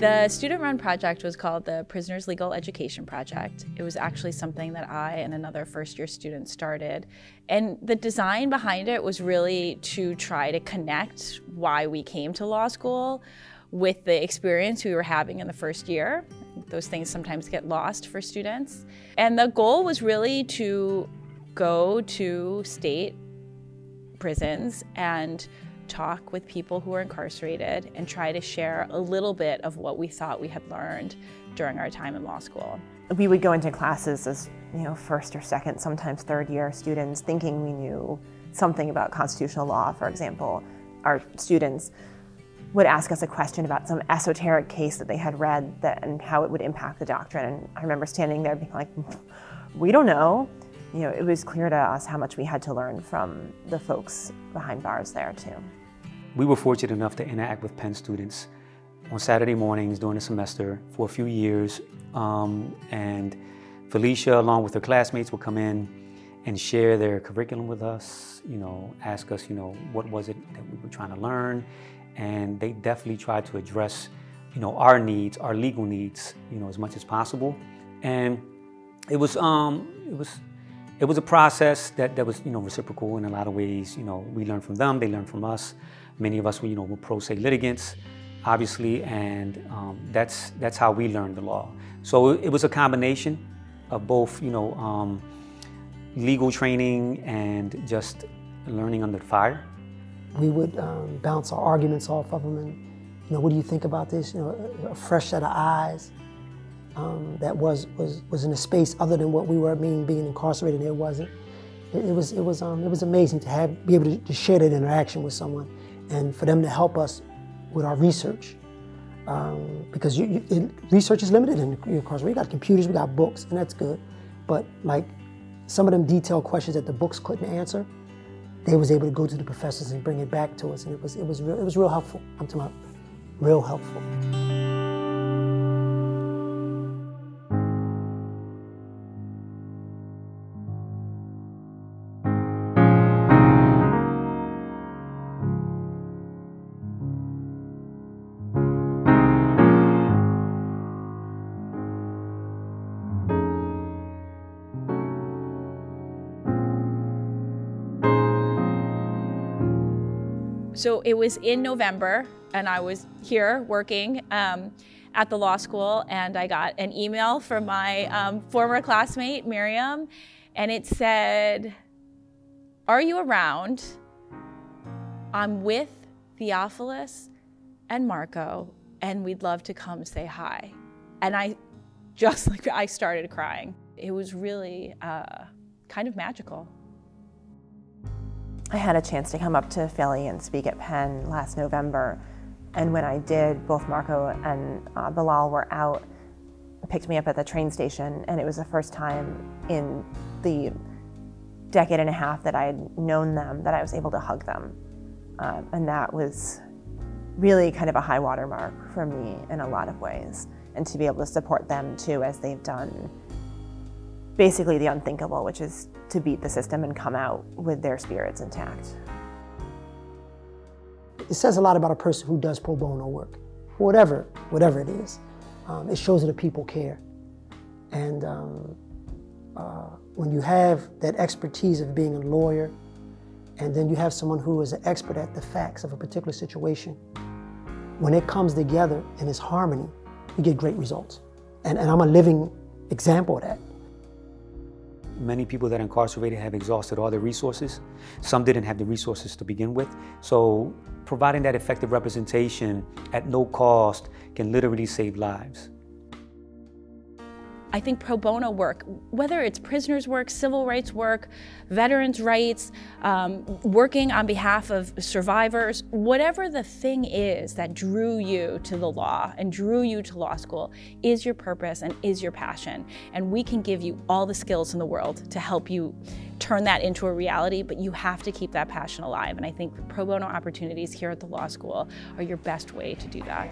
The student-run project was called the Prisoners Legal Education Project. It was actually something that I and another first-year student started. And the design behind it was really to try to connect why we came to law school with the experience we were having in the first year. Those things sometimes get lost for students. And the goal was really to go to state prisons and talk with people who are incarcerated and try to share a little bit of what we thought we had learned during our time in law school. We would go into classes as, first or second, sometimes third year students thinking we knew something about constitutional law, for example. Our students would ask us a question about some esoteric case that they had read and how it would impact the doctrine. And I remember standing there being like, we don't know. It was clear to us how much we had to learn from the folks behind bars there too. We were fortunate enough to interact with Penn students on Saturday mornings during the semester for a few years. And Felicia, along with her classmates, would come in and share their curriculum with us, ask us, what was it that we were trying to learn. And they definitely tried to address, our needs, our legal needs, as much as possible. And it was a process that was, reciprocal in a lot of ways. We learned from them, they learned from us. Many of us, were pro se litigants, obviously, and that's how we learned the law. So it was a combination of both, legal training and just learning under fire. We would bounce our arguments off of them, and what do you think about this? A fresh set of eyes that was in a space other than what we were being incarcerated. It wasn't. It was amazing to be able to share that interaction with someone, and for them to help us with our research, because research is limited in incarceration. We got computers, we got books, and that's good, but like some of them detailed questions that the books couldn't answer, they was able to go to the professors and bring it back to us, and it was real helpful. I'm talking about real helpful. So it was in November, and I was here working at the law school, and I got an email from my former classmate, Miriam, and it said, "Are you around? I'm with Theophalis and Marco, and we'd love to come say hi." And I started crying. It was really kind of magical. I had a chance to come up to Philly and speak at Penn last November, and when I did, both Marco and Bilal were out, picked me up at the train station, and it was the first time in the decade and a half that I had known them that I was able to hug them. And that was really kind of a high water mark for me in a lot of ways, and to be able to support them too as they've done basically the unthinkable, which is to beat the system and come out with their spirits intact. It says a lot about a person who does pro bono work, whatever it is. It shows that people care. And when you have that expertise of being a lawyer, and then you have someone who is an expert at the facts of a particular situation, when it comes together and is harmony, you get great results. And I'm a living example of that. Many people that are incarcerated have exhausted all their resources. Some didn't have the resources to begin with. So providing that effective representation at no cost can literally save lives. I think pro bono work, whether it's prisoners' work, civil rights work, veterans' rights, working on behalf of survivors, whatever the thing is that drew you to the law and drew you to law school is your purpose and is your passion. And we can give you all the skills in the world to help you turn that into a reality, but you have to keep that passion alive. And I think pro bono opportunities here at the law school are your best way to do that.